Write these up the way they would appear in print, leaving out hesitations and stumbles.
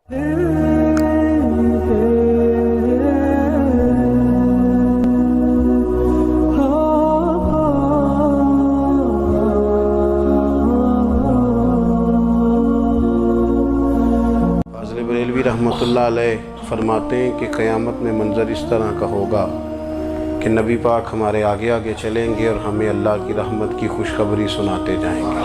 بریلوی رحمتullah علیہ فرماتے ہیں کہ قیامت میں منظر اس طرح کا ہوگا کہ نبی پاک ہمارے آگے آگے چلیں گے اور ہمیں اللہ کی رحمت کی خوشخبری سناتے جائیں گے،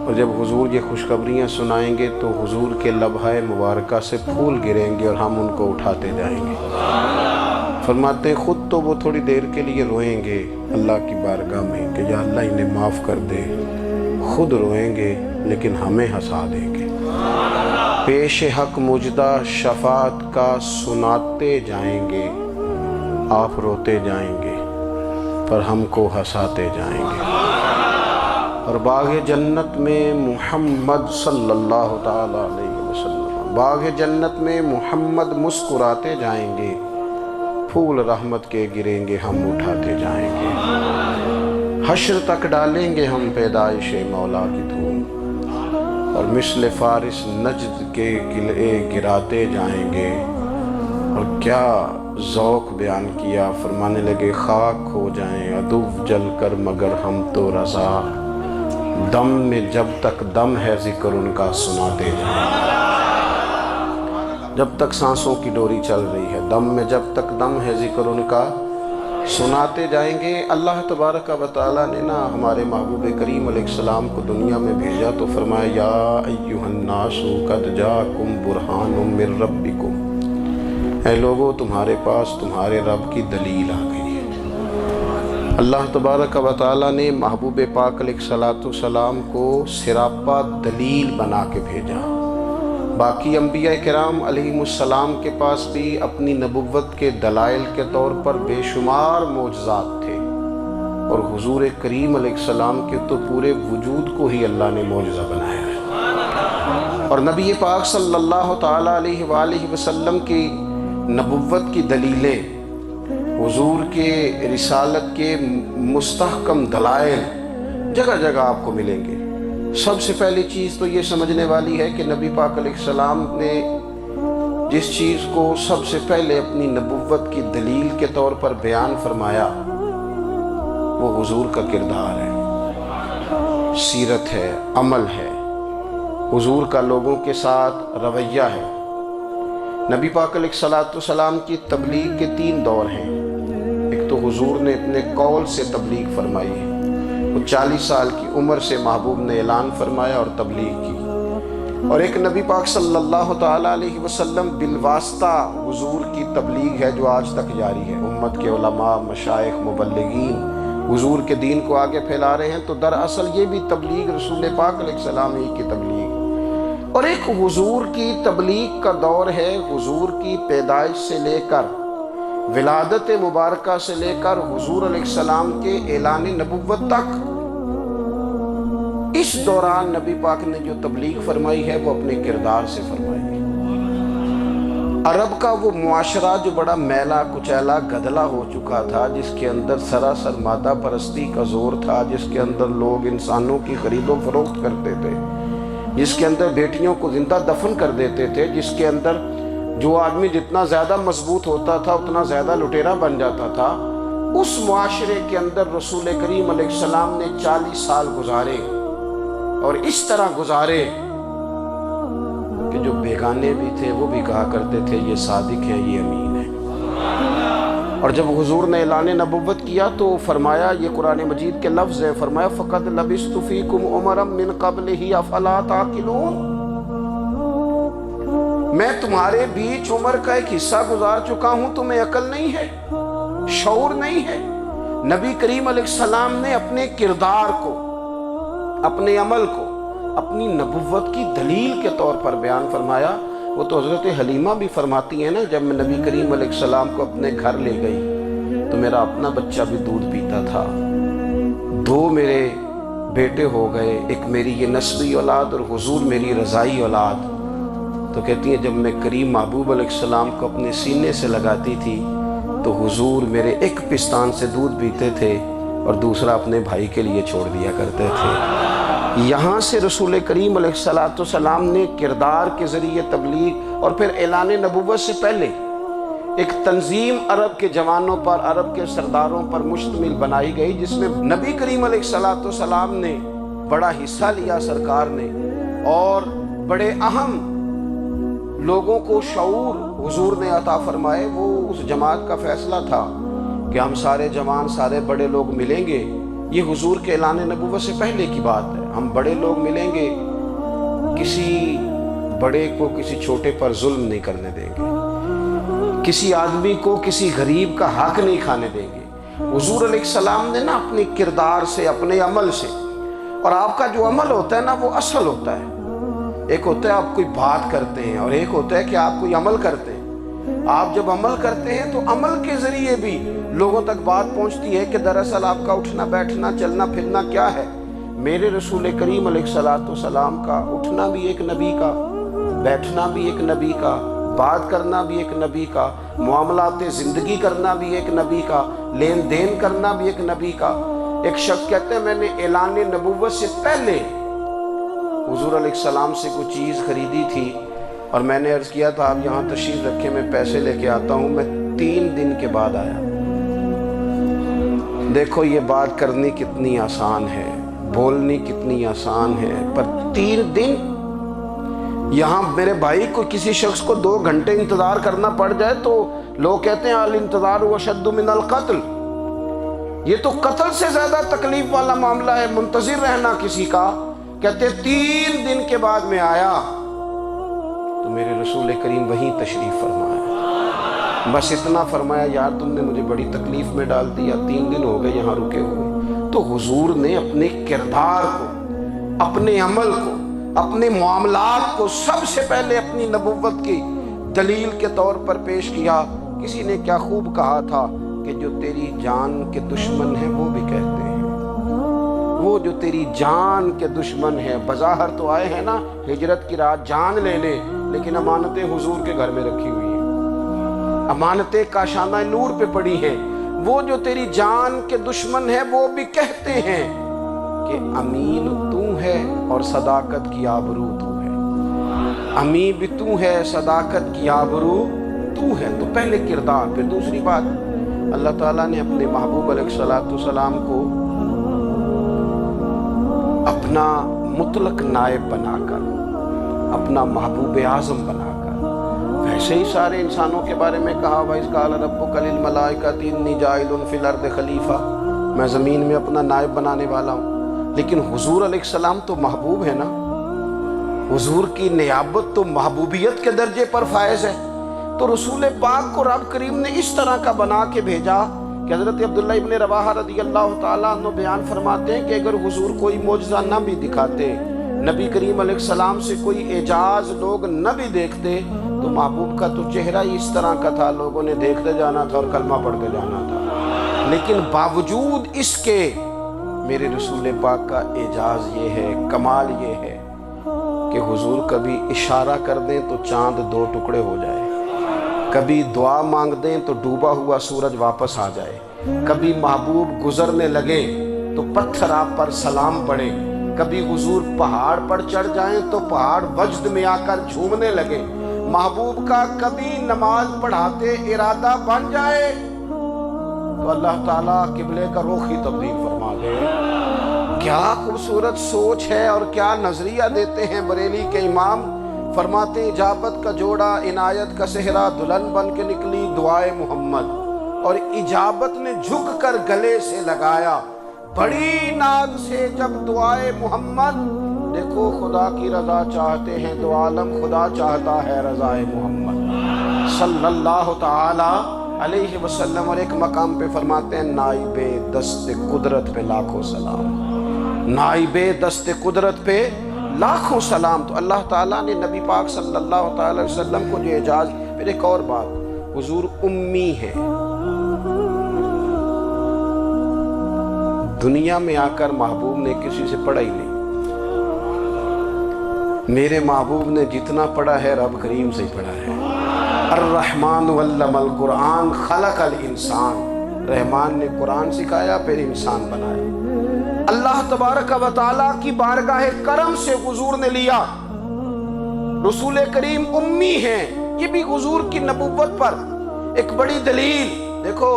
اور جب حضور یہ خوشخبریاں سنائیں گے تو حضور کے لبھہ مبارکہ سے پھول گریں گے اور ہم ان کو اٹھاتے جائیں گے۔ فرماتے ہیں خود تو وہ تھوڑی دیر کے لیے روئیں گے اللہ کی بارگاہ میں کہ یا اللہ انہیں معاف کر دے، خود روئیں گے لیکن ہمیں ہنسا دیں گے۔ پیش حق مجدہ شفاعت کا سناتے جائیں گے، آپ روتے جائیں گے پر ہم کو ہنساتے جائیں گے۔ اور باغ جنت میں محمد صلی اللہ تعالی علیہ وسلم، باغ جنت میں محمد مسکراتے جائیں گے، پھول رحمت کے گریں گے ہم اٹھاتے جائیں گے۔ حشر تک ڈالیں گے ہم پیدائش مولا کی دھوم، اور مثل فارس نجد کے قلعے گراتے جائیں گے۔ اور کیا ذوق بیان کیا، فرمانے لگے خاک ہو جائیں عدو جل کر مگر ہم تو رضا، دم میں جب تک دم ہے ذکر ان کا سناتے جائیں گے۔ جب تک سانسوں کی ڈوری چل رہی ہے، دم میں جب تک دم ہے ذکر ان کا سناتے جائیں گے۔ اللہ تبارک و تعالیٰ نے ہمارے محبوب کریم علیہ السلام کو دنیا میں بھیجا تو فرمایا یا ایھا الناس قد جاءکم برہان من ربکم، اے لوگو تمہارے پاس تمہارے رب کی دلیل آ گئی ہے۔ اللہ تبارک و تعالیٰ نے محبوب پاک علیہ السلام کو سراپا دلیل بنا کے بھیجا۔ باقی انبیاء کرام علیہم السلام کے پاس بھی اپنی نبوت کے دلائل کے طور پر بے شمار معجزات تھے، اور حضور کریم علیہ السلام کے تو پورے وجود کو ہی اللہ نے معجزہ بنایا ہے۔ اور نبی پاک صلی اللہ تعالیٰ علیہ وآلہ وسلم کی نبوت کی دلیلیں، حضور کے رسالت کے مستحکم دلائل جگہ جگہ آپ کو ملیں گے۔ سب سے پہلی چیز تو یہ سمجھنے والی ہے کہ نبی پاک علیہ السلام نے جس چیز کو سب سے پہلے اپنی نبوت کی دلیل کے طور پر بیان فرمایا وہ حضور کا کردار ہے، سیرت ہے، عمل ہے، حضور کا لوگوں کے ساتھ رویہ ہے۔ نبی پاک علیہ السلام کی تبلیغ کے 3 دور ہیں۔ ایک تو حضور نے اپنے قول سے تبلیغ فرمائی ہے، وہ 40 سال کی عمر سے محبوب نے اعلان فرمایا اور تبلیغ کی۔ اور ایک نبی پاک صلی اللہ تعالیٰ علیہ وسلم بالواسطہ حضور کی تبلیغ ہے جو آج تک جاری ہے۔ امت کے علماء، مشائخ، مبلغین حضور کے دین کو آگے پھیلا رہے ہیں، تو دراصل یہ بھی تبلیغ رسول پاک علیہ السلام ہی کی تبلیغ۔ اور ایک حضور کی تبلیغ کا دور ہے، حضور کی پیدائش سے لے کر ولادت مبارکہ سے لے کر حضور علیہ السلام کے اعلان نبوت تک۔ اس دوران نبی پاک نے جو تبلیغ فرمائی ہے وہ اپنے کردار سے فرمائی ہے۔ عرب کا وہ معاشرہ جو بڑا میلا کچیلا گدلا ہو چکا تھا، جس کے اندر سراسر مادہ پرستی کا زور تھا، جس کے اندر لوگ انسانوں کی خرید و فروخت کرتے تھے، جس کے اندر بیٹیوں کو زندہ دفن کر دیتے تھے، جس کے اندر جو آدمی جتنا زیادہ مضبوط ہوتا تھا اتنا زیادہ لٹیرا بن جاتا تھا، اس معاشرے کے اندر رسول کریم علیہ السلام نے 40 سال گزارے، اور اس طرح گزارے کہ جو بیگانے بھی تھے وہ بھی کہا کرتے تھے یہ صادق ہیں، یہ امین ہیں۔ اور جب حضور نے اعلان نبوت کیا تو فرمایا، یہ قرآن مجید کے لفظ ہیں، فرمایا فَقَدْ لَبِثْتُ فِيكُمْ عُمَرًا مِّن قَبْلِهِ أَفَلَا تَعْقِلُونَ، میں تمہارے بیچ عمر کا ایک حصہ گزار چکا ہوں، تمہیں عقل نہیں ہے، شعور نہیں ہے۔ نبی کریم علیہ السلام نے اپنے کردار کو، اپنے عمل کو اپنی نبوت کی دلیل کے طور پر بیان فرمایا۔ وہ تو حضرت حلیمہ بھی فرماتی ہیں نا، جب میں نبی کریم علیہ السلام کو اپنے گھر لے گئی تو میرا اپنا بچہ بھی دودھ پیتا تھا، 2 میرے بیٹے ہو گئے، ایک میری یہ نسبی اولاد اور حضور میری رضائی اولاد۔ تو کہتی ہیں جب میں کریم محبوب علیہ السلام کو اپنے سینے سے لگاتی تھی تو حضور میرے ایک پستان سے دودھ پیتے تھے اور دوسرا اپنے بھائی کے لیے چھوڑ دیا کرتے تھے۔ یہاں سے رسول کریم علیہ السلام نے کردار کے ذریعے تبلیغ اور پھر اعلان نبوت سے پہلے ایک تنظیم عرب کے جوانوں پر، عرب کے سرداروں پر مشتمل بنائی گئی، جس میں نبی کریم علیہ السلام نے بڑا حصہ لیا سرکار نے، اور بڑے اہم لوگوں کو شعور حضور نے عطا فرمائے۔ وہ اس جماعت کا فیصلہ تھا کہ ہم سارے جوان، سارے بڑے لوگ ملیں گے۔ یہ حضور کے اعلان نبوت سے پہلے کی بات ہے۔ ہم بڑے لوگ ملیں گے، کسی بڑے کو کسی چھوٹے پر ظلم نہیں کرنے دیں گے، کسی آدمی کو کسی غریب کا حق نہیں کھانے دیں گے۔ حضور علیہ السلام نے نا اپنی کردار سے، اپنے عمل سے، اور آپ کا جو عمل ہوتا ہے نا وہ اصل ہوتا ہے۔ ایک ہوتا ہے آپ کوئی بات کرتے ہیں، اور ایک ہوتا ہے کہ آپ کوئی عمل کرتے ہیں۔ آپ جب عمل کرتے ہیں تو عمل کے ذریعے بھی لوگوں تک بات پہنچتی ہے کہ دراصل آپ کا اٹھنا بیٹھنا چلنا پھرنا کیا ہے۔ میرے رسول کریم علیہ السلام کا اٹھنا بھی ایک نبی کا، بیٹھنا بھی ایک نبی کا، بات کرنا بھی ایک نبی کا، معاملات زندگی کرنا بھی ایک نبی کا، لین دین کرنا بھی ایک نبی کا۔ ایک شخص کہتے ہیں میں نے اعلان نبوت سے پہلے حضور علیہ السلام سے کوئی چیز خریدی تھی، اور میں نے عرض کیا تھا آپ یہاں تشریف رکھیں، میں پیسے لے کے آتا ہوں۔ میں 3 دن کے بعد آیا۔ دیکھو یہ بات کرنی کتنی آسان ہے، بولنی کتنی آسان ہے، پر 3 دن یہاں میرے بھائی کو کسی شخص کو 2 گھنٹے انتظار کرنا پڑ جائے تو لوگ کہتے ہیں الانتظار اشد من القتل۔ یہ تو قتل سے زیادہ تکلیف والا معاملہ ہے، منتظر رہنا کسی کا۔ کہتے 3 دن کے بعد میں آیا تو میرے رسول کریم وہیں تشریف فرمایا۔ بس اتنا فرمایا یار تم نے مجھے بڑی تکلیف میں ڈال دیا، 3 دن ہو گئے یہاں رکے ہوئے۔ تو حضور نے اپنے کردار کو، اپنے عمل کو، اپنے معاملات کو سب سے پہلے اپنی نبوت کی دلیل کے طور پر پیش کیا۔ کسی نے کیا خوب کہا تھا کہ جو تیری جان کے دشمن ہیں وہ بھی کہتے ہیں، وہ جو تیری جان کے دشمن ہیں، بظاہر تو آئے ہیں نا ہجرت کی رات جان لے لے، لیکن امانتیں حضور کے گھر میں رکھی ہوئی ہیں، امانتیں کاشانہ نور پہ پڑی ہیں۔ وہ جو تیری جان کے دشمن ہیں وہ بھی کہتے ہیں کہ امین تو ہے اور صداقت کی آبرو تو ہے، امین بھی تو ہے، صداقت کی آبرو تو ہے۔ تو پہلے کردار، پھر دوسری بات، اللہ تعالیٰ نے اپنے محبوب علیہ السلام کو اپنا مطلق نائب بنا کر، اپنا محبوب اعظم بنا کر، ویسے ہی سارے انسانوں کے بارے میں کہا وَإِذْ قَالَ رَبُّكَ لِلْمَلَائِكَةِ إِنِّي جَاعِلٌ فِي الْأَرْضِ خَلِيفَةً، میں زمین میں اپنا نائب بنانے والا ہوں۔ لیکن حضور علیہ السلام تو محبوب ہے نا، حضور کی نیابت تو محبوبیت کے درجے پر فائز ہے۔ تو رسول پاک کو رب کریم نے اس طرح کا بنا کے بھیجا کہ حضرت عبداللہ ابن رواحہ رضی اللہ تعالیٰ عنہ بیان فرماتے ہیں کہ اگر حضور کوئی معجزہ نہ بھی دکھاتے، نبی کریم علیہ السلام سے کوئی اعجاز لوگ نہ بھی دیکھتے، تو محبوب کا تو چہرہ ہی اس طرح کا تھا، لوگوں نے دیکھتے جانا تھا اور کلمہ پڑھتے جانا تھا۔ لیکن باوجود اس کے میرے رسول پاک کا اعجاز یہ ہے، کمال یہ ہے کہ حضور کبھی اشارہ کر دیں تو چاند 2 ٹکڑے ہو جائے، کبھی دعا مانگ دیں تو ڈوبا ہوا سورج واپس آ جائے، کبھی محبوب گزرنے لگے تو پتھر آپ پر سلام پڑے، کبھی حضور پہاڑ پر چڑھ جائیں تو پہاڑ وجد میں آ کر جھومنے لگے، محبوب کا کبھی نماز پڑھاتے ارادہ بن جائے تو اللہ تعالیٰ قبلے کا رخ ہی تبدیل فرما دے۔ کیا خوبصورت سوچ ہے اور کیا نظریہ دیتے ہیں بریلی کے امام۔ فرماتے ہیں اجابت کا جوڑا عنایت کا صحرا، دلہن بن کے نکلی دعائے محمد، اور اجابت نے جھک کر گلے سے لگایا بڑی ناز سے جب دعائے محمد۔ دیکھو خدا کی رضا چاہتے ہیں دو عالم، خدا چاہتا ہے رضائے محمد صلی اللہ تعالی علیہ وسلم۔ اور ایک مقام پہ فرماتے ہیں نائب دست قدرت پہ لاکھوں سلام، نائب دست قدرت پہ لاکھوں سلام۔ تو اللہ تعالیٰ نے نبی پاک صلی اللہ تعالی وسلم کو جو اعجاز۔ پھر ایک اور بات، حضور امی ہے، دنیا میں آ کر محبوب نے کسی سے پڑھا ہی نہیں۔ میرے محبوب نے جتنا پڑھا ہے رب کریم سے ہی پڑھا ہے۔ الرحمن علم القرآن خلق الانسان، رحمان نے قرآن سکھایا پھر انسان بنایا۔ اللہ تبارک و تعالیٰ کی بارگاہ کرم سے حضور نے لیا۔ رسول کریم امی ہیں، یہ بھی حضور کی نبوت پر ایک بڑی دلیل۔ دیکھو،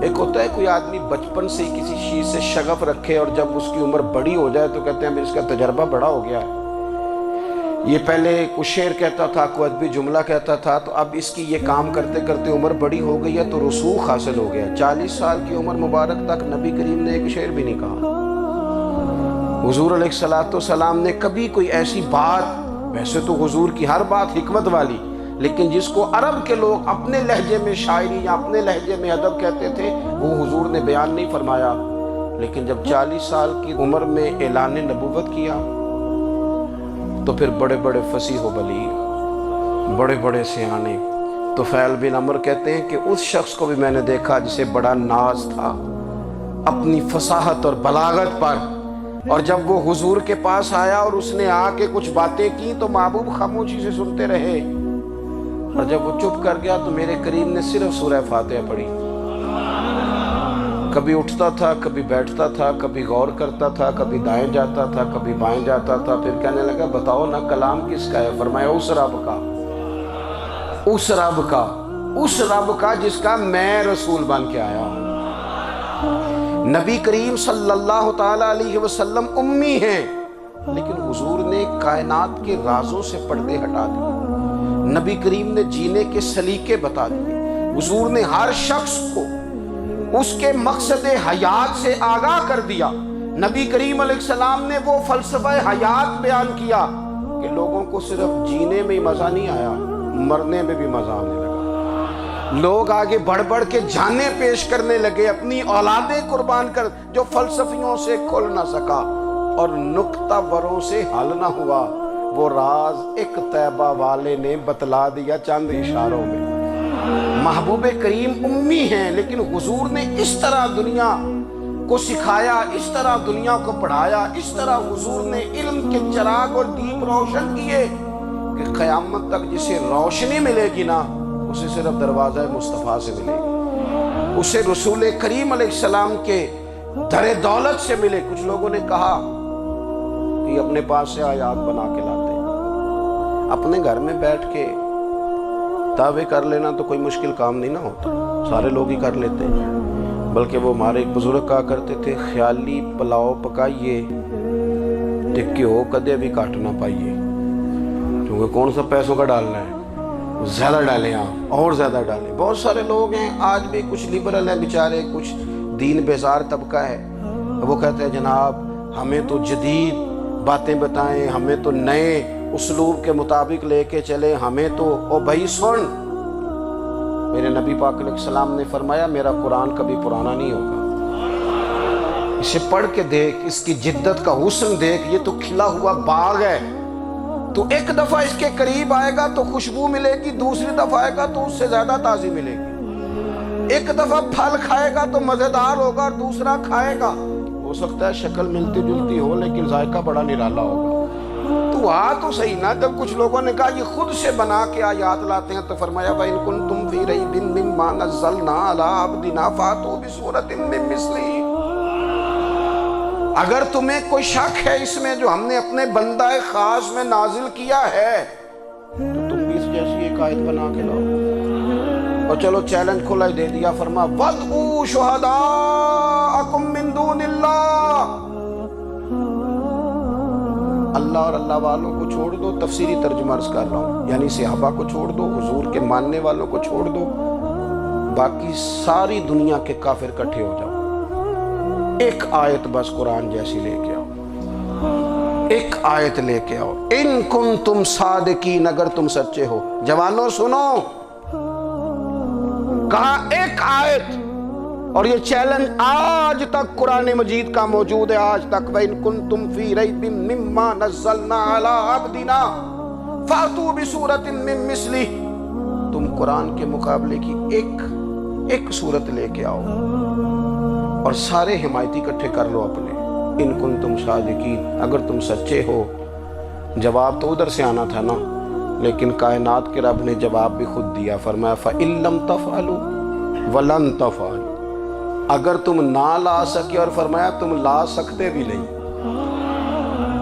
ایک ہوتا ہے کوئی آدمی بچپن سے کسی چیز سے شغف رکھے اور جب اس کی عمر بڑی ہو جائے تو کہتے ہیں اس کا تجربہ بڑا ہو گیا ہے، یہ پہلے کچھ شعر کہتا تھا، کوئی ادبی جملہ کہتا تھا، تو اب اس کی یہ کام کرتے کرتے عمر بڑی ہو گئی ہے تو رسوخ حاصل ہو گیا۔ 40 سال کی عمر مبارک تک نبی کریم نے ایک شعر بھی نہیں کہا۔ حضور علیہ السلام نے کبھی کوئی ایسی بات، ویسے تو حضور کی ہر بات حکمت والی، لیکن جس کو عرب کے لوگ اپنے لہجے میں شاعری یا اپنے لہجے میں ادب کہتے تھے، وہ حضور نے بیان نہیں فرمایا۔ لیکن جب 40 سال کی عمر میں اعلان نبوت کیا تو پھر بڑے بڑے فصیح و بلیغ، بڑے بڑے سیانے طفیل بن عمر کہتے ہیں کہ اس شخص کو بھی میں نے دیکھا جسے بڑا ناز تھا اپنی فصاحت اور بلاغت پر، اور جب وہ حضور کے پاس آیا اور اس نے آ کے کچھ باتیں کی تو محبوب خاموشی سے سنتے رہے، اور جب وہ چپ کر گیا تو میرے کریم نے صرف سورہ فاتحہ پڑھی۔ کبھی اٹھتا تھا، کبھی بیٹھتا تھا، کبھی غور کرتا تھا، کبھی دائیں جاتا تھا، کبھی بائیں جاتا تھا، پھر کہنے لگا بتاؤ نا کلام کس کا ہے؟ فرمایا اس رب کا، اس رب کا، اس رب کا جس کا میں رسول بن کے آیا ہوں۔ نبی کریم صلی اللہ تعالیٰ علیہ وسلم امی ہیں، لیکن حضور نے کائنات کے رازوں سے پردے ہٹا دیے، نبی کریم نے جینے کے سلیقے بتا دیے، حضور نے ہر شخص کو اس کے مقصد حیات سے آگاہ کر دیا۔ نبی کریم علیہ السلام نے وہ فلسفہ حیات بیان کیا کہ لوگوں کو صرف جینے میں ہی مزہ نہیں آیا، مرنے میں بھی مزہ آنے لگا۔ لوگ آگے بڑھ بڑھ کے جانیں پیش کرنے لگے، اپنی اولادیں قربان کر، جو فلسفیوں سے کھل نہ سکا اور نکتہ وروں سے حل نہ ہوا، وہ راز ایک طیبہ والے نے بتلا دیا چند اشاروں میں۔ محبوب کریم امی ہیں، لیکن حضور نے اس طرح دنیا کو سکھایا، اس طرح دنیا کو پڑھایا، اس طرح حضور نے علم کے چراغ اور دیپ روشن کیے کہ قیامت تک جسے روشنی ملے گی نا، اسے صرف دروازہ مصطفیٰ سے ملے گی، اسے رسول کریم علیہ السلام کے در دولت سے ملے۔ کچھ لوگوں نے کہا کہ اپنے پاس سے آیات بنا کے لاتے ہیں، اپنے گھر میں بیٹھ کے دعوے کر لینا تو کوئی مشکل کام نہیں نہ ہوتا، سارے لوگ ہی کر لیتے ہیں۔ بلکہ وہ ہمارے ایک بزرگ کہا کرتے تھے، خیالی پلاؤ پکائیے ٹکے ہو کدے بھی کاٹ نہ پائیے، کیونکہ کون سا پیسوں کا ڈالنا ہے، زیادہ ڈالیں آپ اور زیادہ ڈالیں۔ بہت سارے لوگ ہیں آج بھی، کچھ لبرل ہیں بیچارے، کچھ دین بیزار طبقہ ہے، وہ کہتے ہیں جناب ہمیں تو جدید باتیں بتائیں، ہمیں تو نئے اسلوب کے مطابق لے کے چلے، ہمیں تو او بھائی سن، میرے نبی پاک علیہ السلام نے فرمایا میرا قرآن کبھی پرانا نہیں ہوگا، اسے پڑھ کے دیکھ، اس کی جدت کا حسن دیکھ، یہ تو کھلا ہوا باغ ہے، تو ایک دفعہ اس کے قریب آئے گا تو خوشبو ملے گی، دوسری دفعہ آئے گا تو اس سے زیادہ تازی ملے گی، ایک دفعہ پھل کھائے گا تو مزیدار ہوگا اور دوسرا کھائے گا، ہو سکتا ہے شکل ملتی جلتی ہو لیکن ذائقہ بڑا نرالا ہوگا۔ تو تو صحیح نا، جب کچھ لوگوں نے کہا یہ خود سے بنا کے آیات لاتے ہیں تو فرمایا وَإِن كُنتُمْ فِي رَيْبٍ مِّمَّا نَزَّلْنَا عَلَىٰ عَبْدِنَا فَأْتُوا بِسُورَةٍ مِّن مِّثْلِهِ، اگر تمہیں کوئی شک ہے اس میں جو ہم نے اپنے بندہ خاص میں نازل کیا ہے تو تم بھی اس جیسی ایک آیت بنا کے لاؤ۔ اور چلو چیلنج کھلا ہی دے دیا، فرما وَادْعُوا شُهَدَاءَكُم مِّن دُونِ اللَّهِ، اللہ اور اللہ والوں کو چھوڑ دو، تفسیری ترجمہ عرض کر رہا ہوں، یعنی صحابہ کو چھوڑ دو، حضور کے ماننے والوں کو چھوڑ دو، باقی ساری دنیا کے کافر اکٹھے ہو جاؤ، ایک آیت بس قرآن جیسی لے کے آؤ، ایک آیت لے کے آؤ، ان کنتم صادقین، اگر تم سچے ہو۔ جوانوں سنو، کہا ایک آیت، اور یہ چیلنج آج تک قرآن مجید کا موجود ہے، آج تک وَإِن كُنتُمْ فِي رَيْبٍ مِّمَّا نَزَّلْنَا عَلَىٰ عَبْدِنَا فَأْتُوا بِسُورَةٍ مِّن مِّثْلِهِ، تم قرآن کے مقابلے کی ایک صورت لے کے آؤ اور سارے حمایتی اکٹھے کر لو اپنے، ان کنتم صادقین، اگر تم سچے ہو۔ جواب تو ادھر سے آنا تھا نا، لیکن کائنات کے رب نے جواب بھی خود دیا، فرمایا فَإِن لَّمْ تَفْعَلُوا وَلَن تَفْعَلُوا، اگر تم نہ لا سکے، اور فرمایا تم لا سکتے بھی نہیں،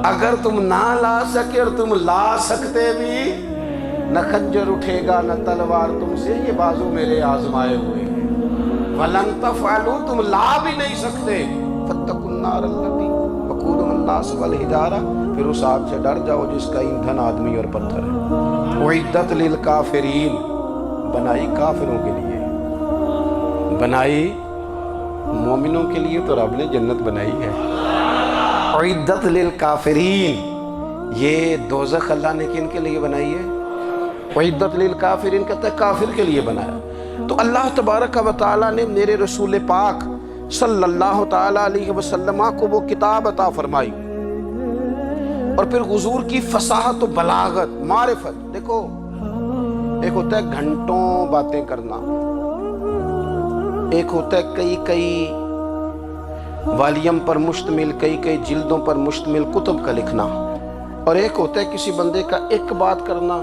اگر تم نہ لا سکے اور تم لا سکتے بھی، نہ خنجر اٹھے گا نہ تلوار تم سے، یہ بازو میرے آزمائے ہوئے ہیں۔ وَلَن تَفْعَلُوا، تم لا بھی نہیں سکتے، فَاتَّقُوا النَّارَ الَّتِي وَقُودُهَا النَّاسُ وَالْحِجَارَةُ، پھر اس آگ سے ڈر جاؤ جس کا ایندھن آدمی اور پتھر ہے۔ اُعِدَّتْ لِلْكَافِرِينَ، بنائی کافروں کے لیے، بنائی مومنوں کے لیے تو رب نے جنت بنائی ہے۔ اُعِدَّتْ لِلْكَافِرِينَ، یہ دوزخ اللہ نے کن کے لیے بنائی ہے؟ اُعِدَّتْ لِلْكَافِرِينَ کہتا ہے کافر کے لیے بنایا۔ تو اللہ تبارک و تعالیٰ نے میرے رسول پاک صلی اللہ تعالیٰ علیہ وسلم کو وہ کتاب عطا فرمائی، اور پھر حضور کی فصاحت و بلاغت، معرفت۔ دیکھو ایک ہوتا ہے گھنٹوں باتیں کرنا، ایک ہوتا ہے کئی کئی والیم پر مشتمل، کئی کئی جلدوں پر مشتمل کتب کا لکھنا، اور ایک ہوتا ہے کسی بندے کا ایک بات کرنا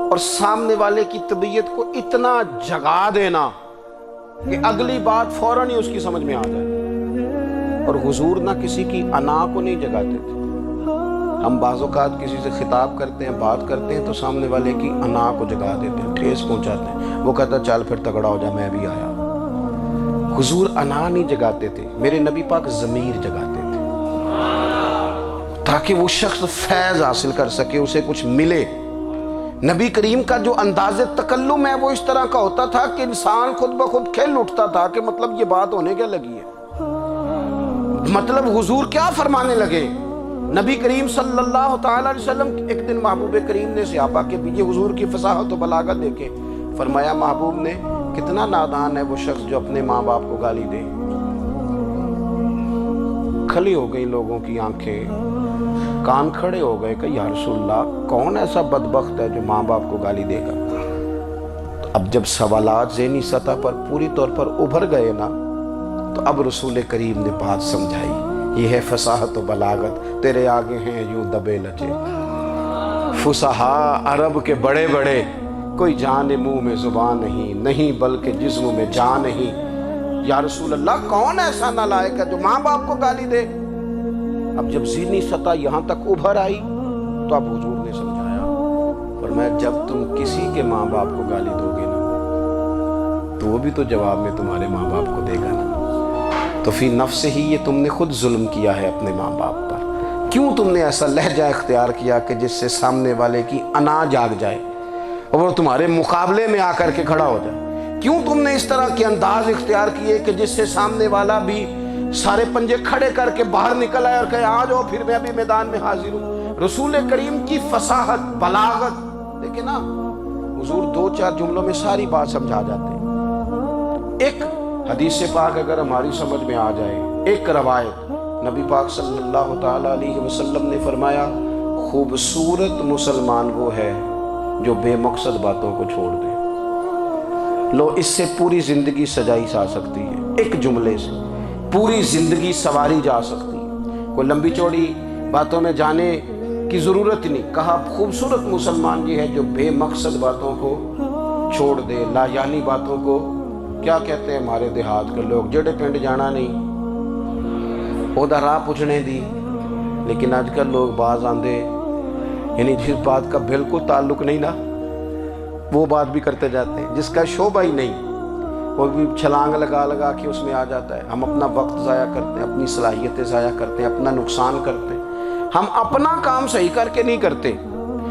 اور سامنے والے کی طبیعت کو اتنا جگا دینا کہ اگلی بات فوراً ہی اس کی سمجھ میں آ جائے۔ اور حضور نہ کسی کی انا کو نہیں جگاتے تھے۔ ہم بعض اوقات کسی سے خطاب کرتے ہیں، بات کرتے ہیں تو سامنے والے کی انا کو جگا دیتے ہیں، ٹھیس پہنچاتے ہیں، وہ کہتا چل پھر تگڑا ہو جا میں بھی آیا۔ حضور انا نہیں جگاتے تھے، میرے نبی پاک ضمیر جگاتے تھے تاکہ وہ شخص فیض حاصل کر سکے، اسے کچھ ملے۔ نبی کریم کا جو انداز تکلم ہے وہ اس طرح کا ہوتا تھا کہ انسان خود بخود کھل اٹھتا تھا کہ مطلب یہ بات ہونے کیا لگی ہے، مطلب حضور کیا فرمانے لگے۔ نبی کریم صلی اللہ تعالیٰ علیہ وسلم ایک دن محبوب کریم نے صحابہ کے پیچھے حضور کی فصاحت و بلاغت دیکھے، فرمایا محبوب نے کتنا نادان ہے وہ شخص جو اپنے ماں باپ کو گالی دے۔ کھلی ہو گئی لوگوں کی آنکھیں، کان کھڑے ہو گئے کہ یا رسول اللہ کون ایسا بدبخت ہے جو ماں باپ کو گالی دے گا۔ اب جب سوالات ذہنی سطح پر پوری طور پر ابھر گئے نا، تو اب رسول کریم نے بات سمجھائی، یہ ہے فصاحت و بلاغت، تیرے آگے ہیں یوں دبے لچے فصحاء عرب کے بڑے بڑے، کوئی جان منہ میں زبان نہیں بلکہ جسم میں جان نہیں۔ یا رسول اللہ کون ایسا نالائق ہے جو ماں باپ کو گالی دے۔ اب جب ذہنی سطح یہاں تک ابھر آئی تو اب حضور نے سمجھایا، فرمایا جب تم کسی کے ماں باپ کو گالی دو گے نا تو وہ بھی تو جواب میں تمہارے ماں باپ کو دے گا نا، تو فی نفس ہی یہ تم نے خود ظلم کیا ہے اپنے ماں باپ پر۔ کیوں تم نے ایسا لہجہ اختیار کیا کہ جس سے سامنے والے کی انا جاگ جائے اور وہ تمہارے مقابلے میں آ کر کے کھڑا ہو جائے؟ کیوں تم نے اس طرح کے انداز اختیار کیے کہ جس سے سامنے والا بھی سارے پنجے کھڑے کر کے باہر نکل آئے اور کہے آ جاؤ پھر میں ابھی میدان میں حاضر ہوں۔ رسول کریم کی فصاحت بلاغت دیکھیں نا، حضور دو چار جملوں میں ساری بات سمجھا جاتے ہیں۔ ایک حدیث پاک اگر ہماری سمجھ میں آ جائے، ایک روایت نبی پاک صلی اللہ تعالیٰ علیہ وسلم نے فرمایا خوبصورت مسلمان وہ ہے جو بے مقصد باتوں کو چھوڑ دے۔ لو اس سے پوری زندگی سجائی جا سکتی ہے، ایک جملے سے پوری زندگی سواری جا سکتی ہے، کوئی لمبی چوڑی باتوں میں جانے کی ضرورت نہیں۔ کہا خوبصورت مسلمان یہ ہے جو بے مقصد باتوں کو چھوڑ دے، لا یعنی باتوں کو، کیا کہتے ہیں ہمارے دیہات کے لوگ، جڑے پنڈ جانا نہیں وہ دا راہ پوچھنے دی، لیکن آج کل لوگ باز آندے یعنی جس بات کا بالکل تعلق نہیں نا وہ بات بھی کرتے جاتے ہیں، جس کا شعبہ ہی نہیں وہ بھی چھلانگ لگا لگا کے اس میں آ جاتا ہے۔ ہم اپنا وقت ضائع کرتے ہیں، اپنی صلاحیتیں ضائع کرتے ہیں، اپنا نقصان کرتے ہیں۔ ہم اپنا کام صحیح کر کے نہیں کرتے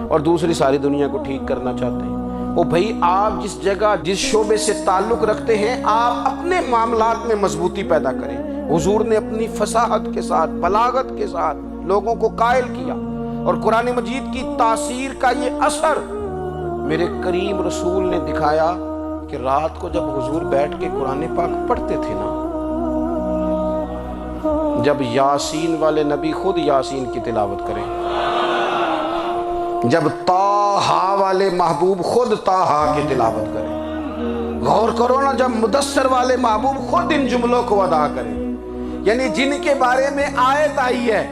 اور دوسری ساری دنیا کو ٹھیک کرنا چاہتے ہیں۔ وہ بھائی آپ جس جگہ جس شعبے سے تعلق رکھتے ہیں آپ اپنے معاملات میں مضبوطی پیدا کریں۔ حضور نے اپنی فصاحت کے ساتھ بلاغت کے ساتھ لوگوں کو قائل کیا، اور قرآن مجید کی تاثیر کا یہ اثر میرے کریم رسول نے دکھایا کہ رات کو جب حضور بیٹھ کے قرآن پاک پڑھتے تھے نا، جب یاسین والے نبی خود یاسین کی تلاوت کریں، جب طٰہٰ والے محبوب خود طٰہٰ کی تلاوت کریں، غور کرو نا جب مدثر والے محبوب خود ان جملوں کو ادا کریں، یعنی جن کے بارے میں آیت آئی ہے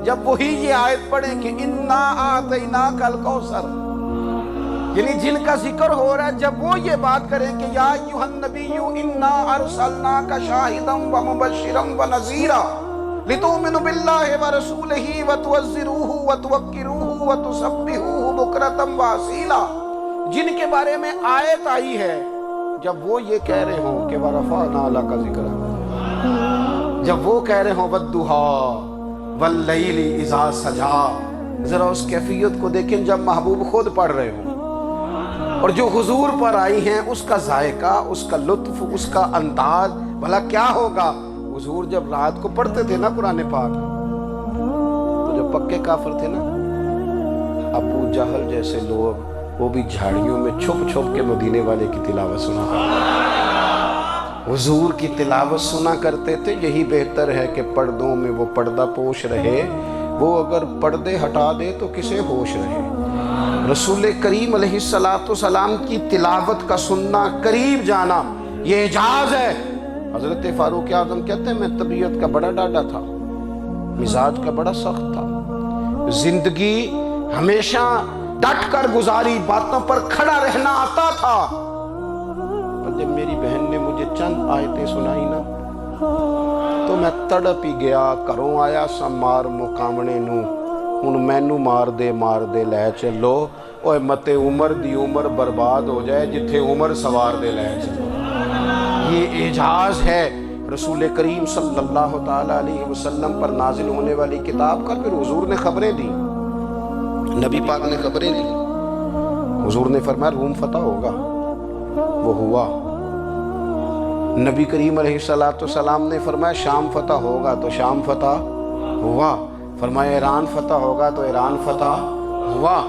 جب وہی یہ آیت پڑھیں کہ اِنَّا أَعْطَيْنَاكَ الْكَوْثَرَ، یعنی جن کا ذکر ہو رہا ہے، جب وہ یہ بات کریں کہ یا ایھا النبی انا ارسلناک شاہدا ومبشرا ونذیرا لتؤمنوا باللہ ورسولہ وتعزروہ وتوقروہ وتسبحوہ بکرۃ واصیلا، جن کے بارے میں آیت آئی ہے، جب وہ یہ کہہ رہے ہوں کہ ورفعنا لک ذکرک، جب وہ کہہ رہے ہوں والضحیٰ واللیل اذا سجی، ذرا اس کیفیت کو دیکھیں جب محبوب خود پڑھ رہے ہوں، اور جو حضور پر آئی ہیں اس کا ذائقہ، اس کا لطف، اس کا انداز بھلا کیا ہوگا۔ حضور جب رات کو پڑھتے تھے نا قرآن پاک، تو جو پکے کافر تھے نا، ابو جہل جیسے لوگ، وہ بھی جھاڑیوں میں چھپ چھپ کے مدینے والے کی تلاوت سنا کرتے، حضور کی تلاوت سنا کرتے تھے۔ یہی بہتر ہے کہ پردوں میں وہ پردہ پوش رہے، وہ اگر پردے ہٹا دے تو کسے ہوش رہے۔ رسول کریم علیہ السلام کی تلاوت کا سننا، قریب جانا، یہ اعجاز ہے۔ حضرت فاروق اعظم کہتے ہیں میں طبیعت کا بڑا ڈاڈا تھا، مزاج کا بڑا سخت تھا، زندگی ہمیشہ ڈٹ کر گزاری، باتوں پر کھڑا رہنا آتا تھا، پر جب میری بہن نے مجھے چند آیتیں سنائی نا تو میں تڑپ ہی گیا۔ گھروں آیا سا مار مقامنے نو، ہن مینو مار دے لے چلو، اوے متے عمر دی عمر برباد ہو جائے جتھے عمر سوار دے لے چلو۔ یہ اعجاز ہے رسول کریم صلی اللہ تعالیٰ علیہ وسلم پر نازل ہونے والی کتاب کا۔ پھر حضور نے خبریں دی، نبی پاک نے خبریں دی، حضور نے فرمایا روم فتح ہوگا، وہ ہوا۔ نبی کریم علیہ السلام نے فرمایا شام فتح ہوگا، تو شام فتح ہوا۔ فرمایا ایران فتح ہوگا، تو ایران فتح ہوا۔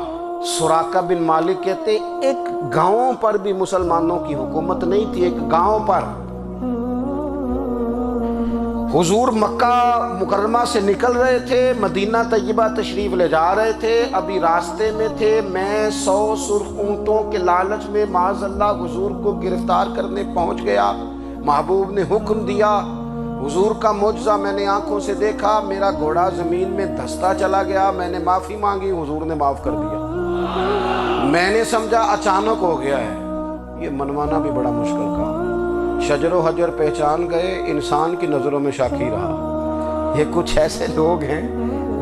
سراقہ بن مالک کہتے ایک گاؤں پر بھی مسلمانوں کی حکومت نہیں تھی، ایک گاؤں پر۔ حضور مکہ مکرمہ سے نکل رہے تھے، مدینہ طیبہ تشریف لے جا رہے تھے، ابھی راستے میں تھے، میں 100 سرخ اونٹوں کے لالچ میں معاذ اللہ حضور کو گرفتار کرنے پہنچ گیا۔ محبوب نے حکم دیا، حضور کا معجزہ میں نے آنکھوں سے دیکھا، میرا گھوڑا زمین میں دھستا چلا گیا، میں نے معافی مانگی، حضور نے معاف کر دیا۔ میں نے سمجھا اچانک ہو گیا ہے، یہ منوانا بھی بڑا مشکل کام ہے۔ شجر و حجر پہچان گئے، انسان کی نظروں میں شاکی رہا۔ یہ کچھ ایسے لوگ ہیں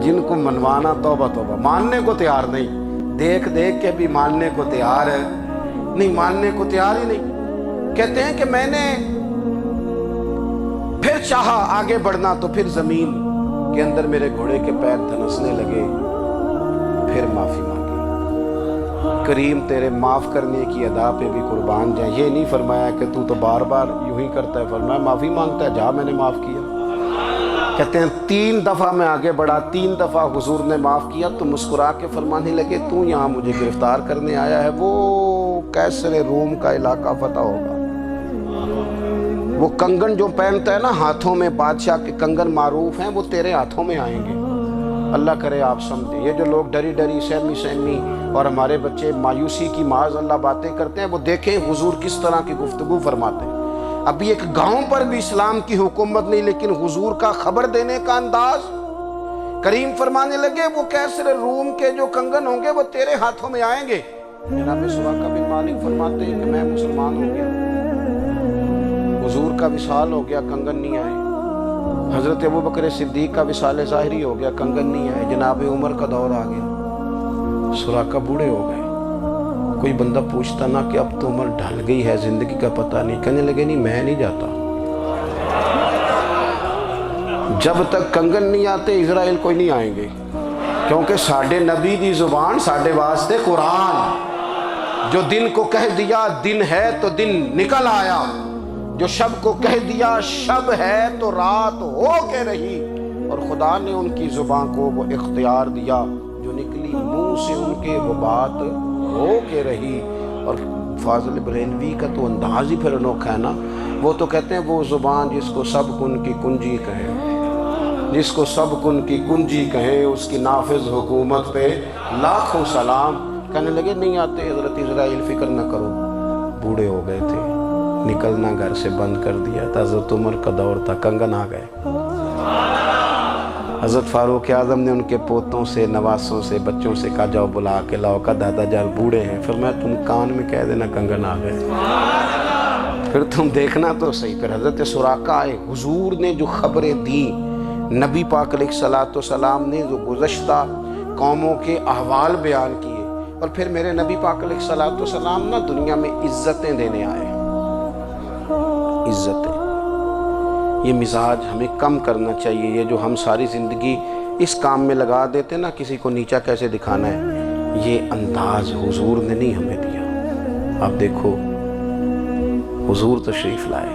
جن کو منوانا توبہ توبہ، ماننے کو تیار نہیں، دیکھ دیکھ کے بھی ماننے کو تیار ہے نہیں، ماننے کو تیار ہی نہیں۔ کہتے ہیں کہ میں نے پھر چاہا آگے بڑھنا، تو پھر زمین کے اندر میرے گھوڑے کے پیر دھنسنے لگے، پھر معافی مانگی۔ کریم تیرے معاف کرنے کی ادا پہ بھی قربان جائیں۔ یہ نہیں فرمایا کہ تو بار بار یوں ہی کرتا ہے، فرمایا معافی مانگتا ہے، جا میں نے معاف کیا۔ کہتے ہیں 3 دفعہ میں آگے بڑھا، 3 دفعہ حضور نے معاف کیا، تو مسکرا کے فرمانے لگے تو یہاں مجھے گرفتار کرنے آیا ہے، وہ کیسر روم کا علاقہ فتح ہوگا۔ وہ کنگن جو پہنتا ہے نا ہاتھوں میں، بادشاہ کے کنگن معروف ہیں، وہ تیرے ہاتھوں میں آئیں گے۔ اللہ کرے آپ سمجھیں، یہ جو لوگ ڈری ڈری سہمی اور ہمارے بچے مایوسی کی معاذ اللہ باتیں کرتے ہیں، وہ دیکھیں حضور کس طرح کی گفتگو فرماتے ہیں۔ ابھی ایک گاؤں پر بھی اسلام کی حکومت نہیں، لیکن حضور کا خبر دینے کا انداز۔ کریم فرمانے لگے وہ کیسر روم کے جو کنگن ہوں گے وہ تیرے ہاتھوں میں آئیں گے۔ جناب سراقہ بن مالک فرماتے ہیں کہ میں مسلمان ہو گیا، حضور کا وصال ہو گیا، کنگن نہیں آئے۔ حضرت ابوبکر صدیق کا وصال ظاہری ہو گیا، کنگن نہیں آئے۔ جناب عمر کا دور آ گیا، سراقہ بوڑھے ہو گئے۔ کوئی بندہ پوچھتا نا کہ اب تو عمر ڈھل گئی ہے، زندگی کا پتہ نہیں، کہنے لگے نہیں میں نہیں جاتا، جب تک کنگن نہیں آتے اسرائیل کوئی نہیں آئیں گے، کیونکہ ساڈے نبی دی زبان ساڈے واسطے قرآن۔ جو دن کو کہہ دیا دن ہے تو دن نکل آیا، جو شب کو کہہ دیا شب ہے تو رات ہو کے رہی، اور خدا نے ان کی زبان کو وہ اختیار دیا، جو نکلی منہ سے ان کے وہ بات ہو کے رہی۔ اور فاضل بریلوی کا تو انداز ہی پھر انوکھا ہے نا، وہ تو کہتے ہیں وہ زبان جس کو سب کن کی کنجی کہے، جس کو سب کن کی کنجی کہے، اس کی نافذ حکومت پہ لاکھوں سلام۔ کہنے لگے نہیں آتے حضرت اسرائیل، فکر نہ کرو، بوڑھے ہو گئے تھے، نکلنا گھر سے بند کر دیا تھا، حضرت عمر کا دور تھا، کنگن آ گئے۔ حضرت فاروق اعظم نے ان کے پوتوں سے، نواسوں سے، بچوں سے کہا جاؤ بلا کے لاؤ، کا دادا جان بوڑھے ہیں، فرمایا تم کان میں کہہ دینا کنگن آ گئے، پھر تم دیکھنا تو صحیح۔ پھر حضرت سراقہ آئے، حضور نے جو خبریں دی، نبی پاک علیہ السلام نے جو گزشتہ قوموں کے احوال بیان کیے، اور پھر میرے نبی پاک علیہ السلام نا دنیا میں عزتیں دینے آئے، عزتیں۔ یہ مزاج ہمیں کم کرنا چاہیے، یہ جو ہم ساری زندگی اس کام میں لگا دیتے نا، کسی کو نیچا کیسے دکھانا ہے، یہ انداز حضور نے نہیں ہمیں دیا۔ آپ دیکھو حضور تشریف لائے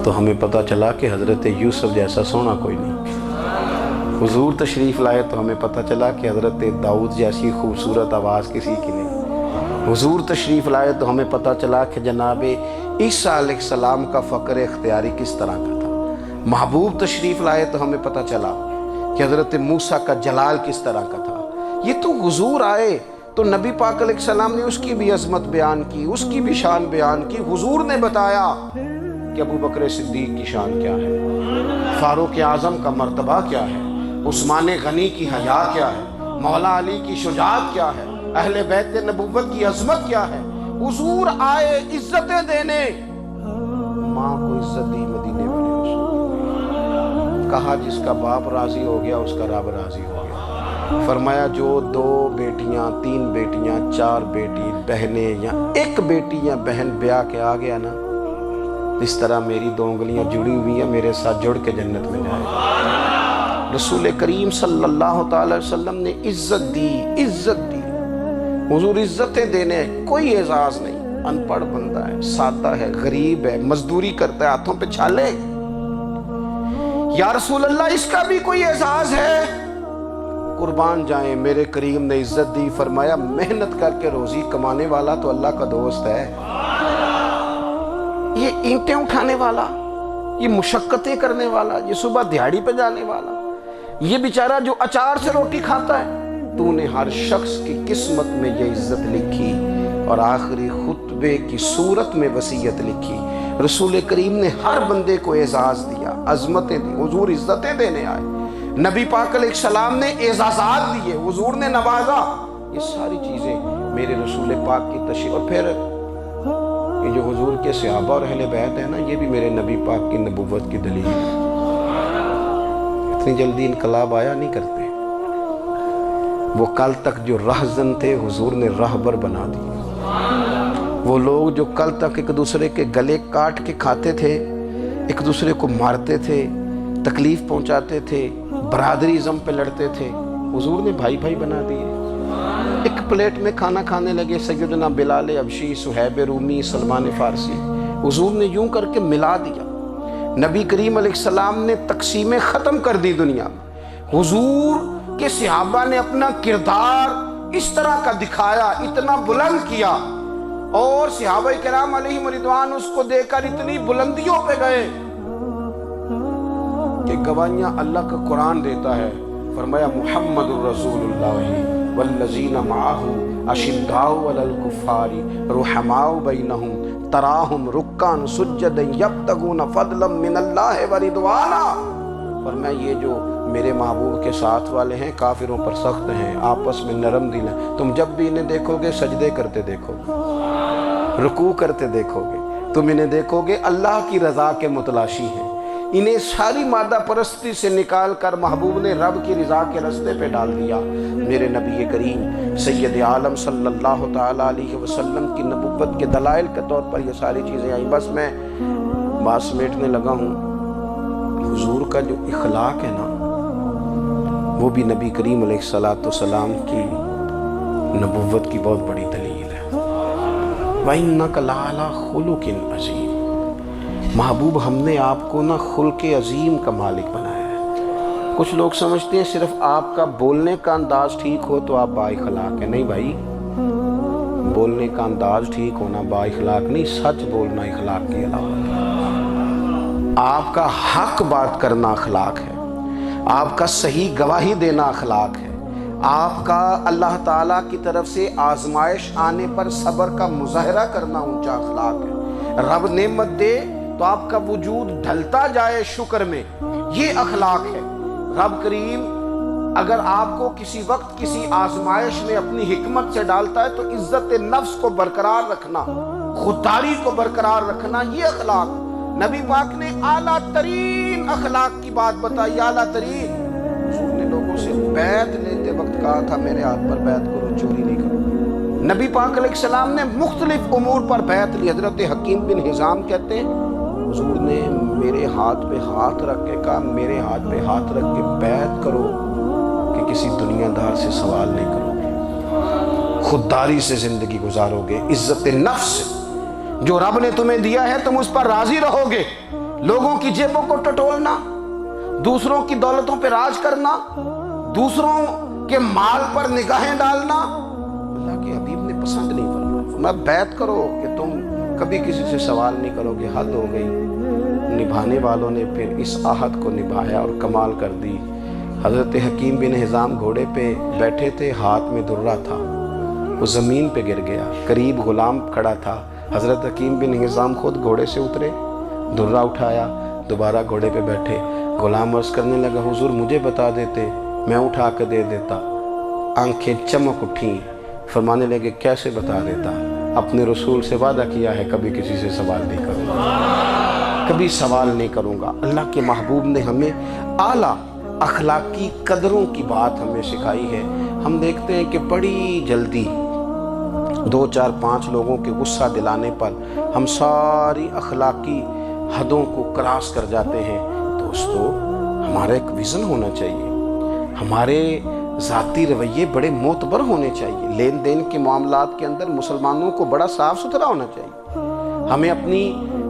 تو ہمیں پتہ چلا کہ حضرت یوسف جیسا سونا کوئی نہیں، حضور تشریف لائے تو ہمیں پتہ چلا کہ حضرت داؤد جیسی خوبصورت آواز کسی کی نہیں، حضور تشریف لائے تو ہمیں پتہ چلا کہ جناب عیسیٰ علیہ السلام کا فقر اختیاری کس طرح کا تھا، محبوب تشریف لائے تو ہمیں پتہ چلا کہ حضرت موسیٰ کا جلال کس طرح کا تھا۔ یہ تو حضور آئے تو نبی پاک علیہ السلام نے اس کی بھی عظمت بیان کی، اس کی بھی شان بیان کی۔ حضور نے بتایا کہ ابو بکر صدیق کی شان کیا ہے، فاروق اعظم کا مرتبہ کیا ہے، عثمان غنی کی حیا کیا ہے، مولا علی کی شجاعت کیا ہے، اہل بیت نبوت کی عظمت کیا ہے۔ حضور آئے عزتیں دینے، ماں کو عزت دی مدینے والے رسول، کہا جس کا باپ راضی ہو گیا اس کا رب راضی ہو گیا۔ فرمایا جو 2 بیٹیاں، 3 بیٹیاں، 4 بیٹی بہنیں یا 1 بیٹی یا بہن بیاہ کے آ گیا نا، اس طرح میری 2 انگلیاں جڑی ہوئی ہیں، میرے ساتھ جڑ کے جنت میں جائے۔ رسول کریم صلی اللہ تعالی وسلم نے عزت دی، عزت دی۔ حضور عزتیں دینے، کوئی اعزاز نہیں، ان پڑھ بندہ ہے، سادہ ہے، غریب ہے، مزدوری کرتا ہے، ہاتھوں پہ چھالے، یا رسول اللہ اس کا بھی کوئی اعزاز ہے؟ قربان جائیں، میرے کریم نے عزت دی، فرمایا محنت کر کے روزی کمانے والا تو اللہ کا دوست ہے، یہ اینٹیں اٹھانے والا، یہ مشقتیں کرنے والا، یہ صبح دیہڑی پہ جانے والا، یہ بیچارہ جو اچار سے روٹی کھاتا ہے، تو نے ہر شخص کی قسمت میں یہ عزت لکھی اور آخری خطبے کی صورت میں وصیت لکھی۔ رسول کریم نے ہر بندے کو اعزاز دیا، عظمتیں دی، حضور عزتیں دینے آئے۔ نبی پاک علیہ السلام نے اعزازات دیے، حضور نے نوازا۔ یہ ساری چیزیں میرے رسول پاک کی تشریف، اور پھر یہ جو حضور کے صحابہ اور اہل بیت ہیں نا، یہ بھی میرے نبی پاک کی نبوت کی دلیل ہے۔ اتنی جلدی انقلاب آیا نہیں کرتے، وہ کل تک جو رہزن تھے حضور نے راہبر بنا دیے۔ وہ لوگ جو کل تک ایک دوسرے کے گلے کاٹ کے کھاتے تھے، ایک دوسرے کو مارتے تھے، تکلیف پہنچاتے تھے، برادری ازم پہ لڑتے تھے، حضور نے بھائی بھائی بنا دیے۔ ایک پلیٹ میں کھانا کھانے لگے سیدنا بلال حبشی، صہیب رومی، سلمان فارسی، حضور نے یوں کر کے ملا دیا۔ نبی کریم علیہ السلام نے تقسیمیں ختم کر دی دنیا میں۔ حضور کہ صحابہ نے اپنا کردار اس طرح کا دکھایا، اتنا بلند کیا، اور صحابہ کرام علیہم رضوان اس کو دیکھ کر اتنی بلندیوں پہ گئے کہ گواہیاں اللہ کا قرآن دیتا ہے۔ فرمایا محمد الرسول اللہ والذین معہ اشداء علی الکفار رحماء بینہم تراہم رکعا سجدا یبتغون فضلا من اللہ ورضوانا۔ فرمایا یہ جو میرے محبوب کے ساتھ والے ہیں کافروں پر سخت ہیں، آپس میں نرم دل ہیں، تم جب بھی انہیں دیکھو گے سجدے کرتے دیکھو گے، رکوع کرتے دیکھو گے، تم انہیں دیکھو گے اللہ کی رضا کے متلاشی ہیں۔ انہیں ساری مادہ پرستی سے نکال کر محبوب نے رب کی رضا کے رستے پہ ڈال دیا۔ میرے نبی کریم سید عالم صلی اللہ تعالیٰ علیہ وسلم کی نبوت کے دلائل کے طور پر یہ ساری چیزیں آئیں۔ بس میں بات سمیٹنے لگا ہوں۔ حضور کا جو اخلاق ہے نا، وہ بھی نبی کریم علیہ السلام کی نبوت کی بہت بڑی دلیل ہے۔ وَإِنَّكَ لَعَلَىٰ خُلُقٍ عَظِيمٍ۔ محبوب ہم نے آپ کو نا خلق عظیم کا مالک بنایا ہے۔ کچھ لوگ سمجھتے ہیں صرف آپ کا بولنے کا انداز ٹھیک ہو تو آپ با اخلاق ہیں۔ نہیں بھائی، بولنے کا انداز ٹھیک ہونا با اخلاق نہیں، سچ بولنا اخلاق کے علاوہ۔ آپ کا حق بات کرنا اخلاق ہے، آپ کا صحیح گواہی دینا اخلاق ہے، آپ کا اللہ تعالیٰ کی طرف سے آزمائش آنے پر صبر کا مظاہرہ کرنا اونچا اخلاق ہے۔ رب نعمت دے تو آپ کا وجود ڈھلتا جائے شکر میں، یہ اخلاق ہے۔ رب کریم اگر آپ کو کسی وقت کسی آزمائش میں اپنی حکمت سے ڈالتا ہے تو عزت نفس کو برقرار رکھنا، خودداری کو برقرار رکھنا، یہ اخلاق نبی پاک نے اعلیٰ ترین اخلاق کی بات بتائی، اعلیٰ ترین۔ حضور نے لوگوں سے بیعت لیتے وقت کہا تھا میرے ہاتھ پر بیعت کرو، چوری نہیں کرو۔ نبی پاک علیہ السلام نے مختلف امور پر بیعت لی۔ حضرت حکیم بن حزام کہتے ہیں حضور نے میرے ہاتھ پہ ہاتھ رکھ کے کہا میرے ہاتھ پہ ہاتھ رکھ کے بیعت کرو کہ کسی دنیا دار سے سوال نہیں کرو گے، خودداری سے زندگی گزارو گے، عزت نفس جو رب نے تمہیں دیا ہے تم اس پر راضی رہو گے۔ لوگوں کی جیبوں کو ٹٹولنا، دوسروں کی دولتوں پہ راج کرنا، دوسروں کے مال پر نگاہیں ڈالنا اللہ کے حبیب نے پسند نہیں فرمایا۔ بیعت کرو کہ تم کبھی کسی سے سوال نہیں کرو گے، حد ہو گئی۔ نبھانے والوں نے پھر اس عہد کو نبھایا اور کمال کر دی۔ حضرت حکیم بن حزام گھوڑے پہ بیٹھے تھے، ہاتھ میں درہ تھا، وہ زمین پہ گر گیا، قریب غلام کھڑا تھا، حضرت حکیم بن حزام خود گھوڑے سے اترے، درہ اٹھایا، دوبارہ گھوڑے پہ بیٹھے۔ غلام عرض کرنے لگا حضور مجھے بتا دیتے میں اٹھا کے دے دیتا۔ آنکھیں چمک اٹھیں، فرمانے لگے کیسے بتا دیتا، اپنے رسول سے وعدہ کیا ہے کبھی کسی سے سوال نہیں کروں گا، کبھی سوال نہیں کروں گا۔ اللہ کے محبوب نے ہمیں اعلیٰ اخلاقی قدروں کی بات ہمیں سکھائی ہے۔ ہم دیکھتے ہیں کہ بڑی جلدی 2 4 5 لوگوں کے غصہ دلانے پر ہم ساری اخلاقی حدوں کو کراس کر جاتے ہیں۔ دوستو ہمارا ایک ویژن ہونا چاہیے، ہمارے ذاتی رویے بڑے معتبر ہونے چاہیے، لین دین کے معاملات کے اندر مسلمانوں کو بڑا صاف ستھرا ہونا چاہیے۔ ہمیں اپنی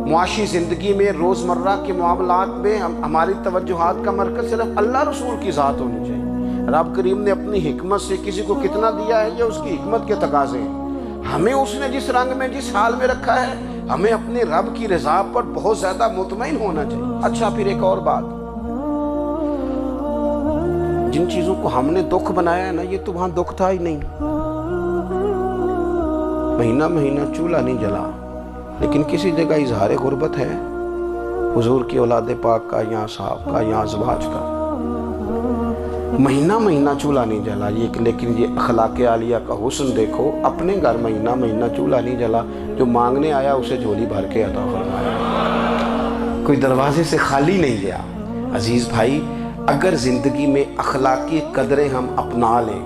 معاشی زندگی میں روزمرہ کے معاملات میں ہماری توجہات کا مرکز صرف اللہ رسول کی ذات ہونی چاہیے۔ رب کریم نے اپنی حکمت سے کسی کو کتنا دیا ہے یہ اس کی حکمت کے تقاضے ہیں۔ ہمیں اس نے جس رنگ میں جس حال میں رکھا ہے ہمیں اپنے رب کی رضا پر بہت زیادہ مطمئن ہونا چاہیے۔ اچھا پھر ایک اور بات، جن چیزوں کو ہم نے دکھ بنایا ہے نا یہ تو وہاں دکھ تھا ہی نہیں۔ مہینہ مہینہ چولہا نہیں جلا، لیکن کسی جگہ اظہار غربت ہے حضور کی اولاد پاک کا یا صاحب کا یا ازواج کا۔ مہینہ مہینہ چولہا نہیں جلا، لیکن یہ اخلاق عالیہ کا حسن دیکھو، اپنے گھر مہینہ مہینہ چولہا نہیں جلا، جو مانگنے آیا اسے جھولی بھر کے عطا فرمایا، کوئی دروازے سے خالی نہیں گیا۔ عزیز بھائی اگر زندگی میں اخلاقی قدریں ہم اپنا لیں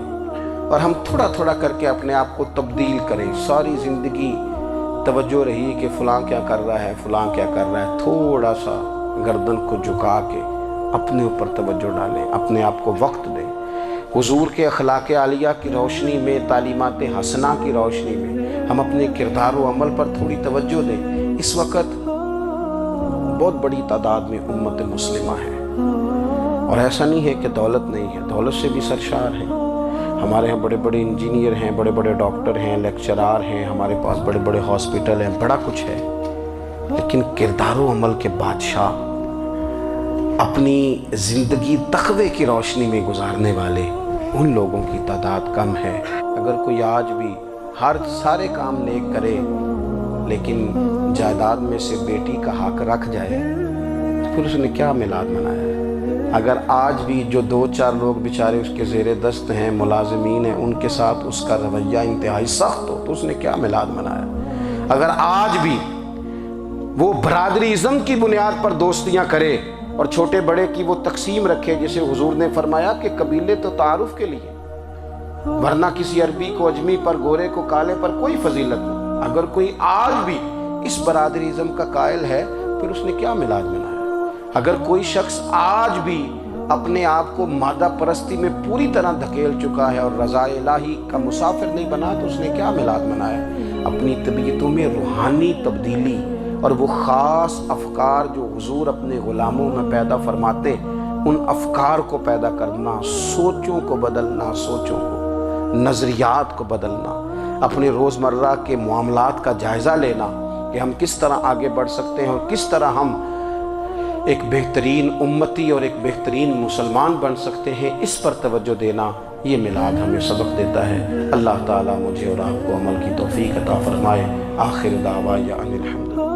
اور ہم تھوڑا تھوڑا کر کے اپنے آپ کو تبدیل کریں، ساری زندگی توجہ رہی کہ فلاں کیا کر رہا ہے فلاں کیا کر رہا ہے، تھوڑا سا گردن کو جھکا کے اپنے اوپر توجہ ڈالیں، اپنے آپ کو وقت دیں، حضور کے اخلاق عالیہ کی روشنی میں، تعلیمات حسنہ کی روشنی میں ہم اپنے کردار و عمل پر تھوڑی توجہ دیں۔ اس وقت بہت بڑی تعداد میں امت مسلمہ ہے، اور ایسا نہیں ہے کہ دولت نہیں ہے، دولت سے بھی سرشار ہیں۔ ہمارے ہاں بڑے بڑے انجینئر ہیں، بڑے بڑے ڈاکٹر ہیں، لیکچرار ہیں، ہمارے پاس بڑے بڑے ہاسپٹل ہیں، بڑا کچھ ہے، لیکن کردار و عمل کے بادشاہ، اپنی زندگی تقوی کی روشنی میں گزارنے والے ان لوگوں کی تعداد کم ہے۔ اگر کوئی آج بھی سارے کام نیک کرے لیکن جائیداد میں سے بیٹی کا حق رکھ جائے تو پھر اس نے کیا میلاد منایا ہے؟ اگر آج بھی جو 2 4 لوگ بیچارے اس کے زیر دست ہیں، ملازمین ہیں، ان کے ساتھ اس کا رویہ انتہائی سخت ہو تو اس نے کیا میلاد منایا؟ اگر آج بھی وہ برادری ازم کی بنیاد پر دوستیاں کرے اور چھوٹے بڑے کی وہ تقسیم رکھے، جسے حضور نے فرمایا کہ قبیلے تو تعارف کے لیے، ورنہ کسی عربی کو اجمی پر، گورے کو کالے پر کوئی فضیلت نہیں۔ اگر کوئی آج بھی اس برادری ازم کا قائل ہے پھر اس نے کیا میلاد منایا؟ اگر کوئی شخص آج بھی اپنے آپ کو مادہ پرستی میں پوری طرح دھکیل چکا ہے اور رضا الہی کا مسافر نہیں بنا تو اس نے کیا میلاد منایا؟ اپنی طبیعتوں میں روحانی تبدیلی اور وہ خاص افکار جو حضور اپنے غلاموں میں پیدا فرماتے، ان افکار کو پیدا کرنا، سوچوں کو بدلنا، سوچوں کو، نظریات کو بدلنا، اپنے روزمرہ کے معاملات کا جائزہ لینا کہ ہم کس طرح آگے بڑھ سکتے ہیں اور کس طرح ہم ایک بہترین امتی اور ایک بہترین مسلمان بن سکتے ہیں، اس پر توجہ دینا، یہ میلاد ہمیں سبق دیتا ہے۔ اللہ تعالیٰ مجھے اور آپ کو عمل کی توفیق عطا فرمائے۔ آخر دعوانا ان الحمد للہ۔